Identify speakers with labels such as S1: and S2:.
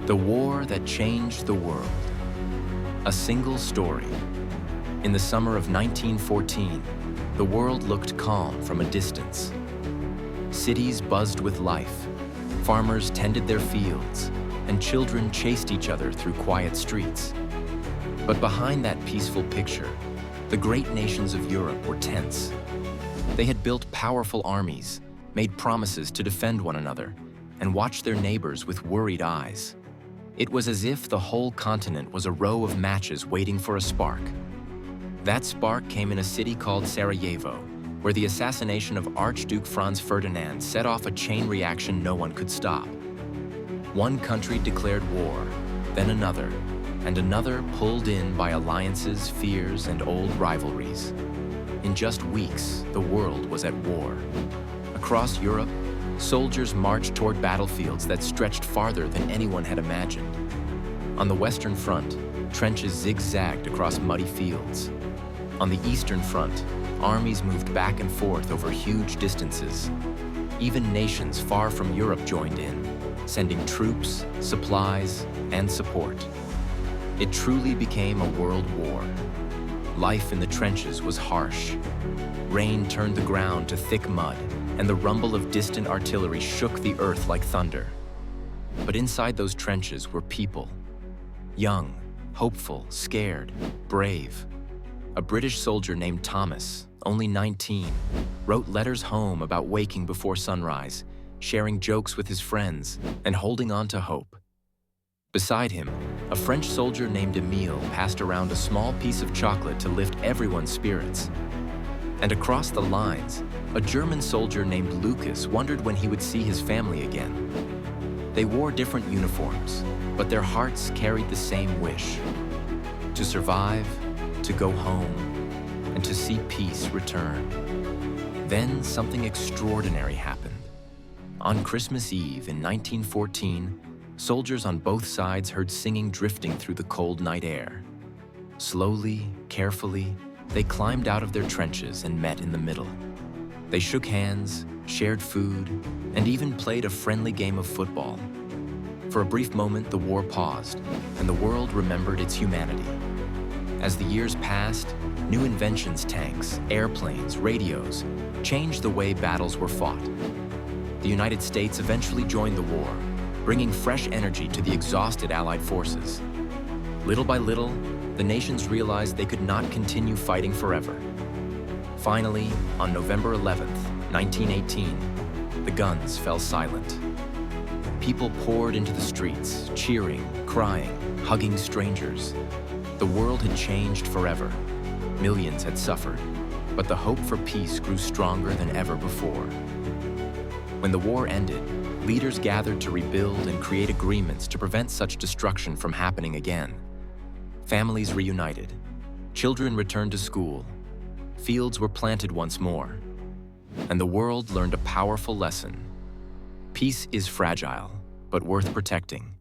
S1: The war that changed the world. A single story. In the summer of 1914, the world looked calm from a distance. Cities buzzed with life, farmers tended their fields, and children chased each other through quiet streets. But behind that peaceful picture, the great nations of Europe were tense. They had built powerful armies, made promises to defend one another, and watched their neighbors with worried eyes. It was as if the whole continent was a row of matches waiting for a spark. That spark came in a city called Sarajevo, where the assassination of Archduke Franz Ferdinand set off a chain reaction no one could stop. One country declared war, then another, and another pulled in by alliances, fears, and old rivalries. In just weeks, the world was at war. Across Europe, soldiers marched toward battlefields that stretched farther than anyone had imagined. On the Western Front, trenches zigzagged across muddy fields. On the Eastern Front, armies moved back and forth over huge distances. Even nations far from Europe joined in, sending troops, supplies, and support. It truly became a world war. Life in the trenches was harsh. Rain turned the ground to thick mud, and the rumble of distant artillery shook the earth like thunder. But inside those trenches were people. Young, hopeful, scared, brave. A British soldier named Thomas, only 19, wrote letters home about waking before sunrise, sharing jokes with his friends, and holding on to hope. Beside him, a French soldier named Emile passed around a small piece of chocolate to lift everyone's spirits. And across the lines, a German soldier named Lucas wondered when he would see his family again. They wore different uniforms, but their hearts carried the same wish: to survive, to go home, and to see peace return. Then something extraordinary happened. On Christmas Eve in 1914, soldiers on both sides heard singing drifting through the cold night air. Slowly, carefully, they climbed out of their trenches and met in the middle. They shook hands, shared food, and even played a friendly game of football. For a brief moment, the war paused, and the world remembered its humanity. As the years passed, new inventions, tanks, airplanes, radios, changed the way battles were fought. The United States eventually joined the war, bringing fresh energy to the exhausted Allied forces. Little by little, the nations realized they could not continue fighting forever. Finally, on November 11th, 1918, the guns fell silent. People poured into the streets, cheering, crying, hugging strangers. The world had changed forever. Millions had suffered, but the hope for peace grew stronger than ever before. When the war ended, leaders gathered to rebuild and create agreements to prevent such destruction from happening again. Families reunited. Children returned to school. Fields were planted once more. And the world learned a powerful lesson. Peace is fragile, but worth protecting.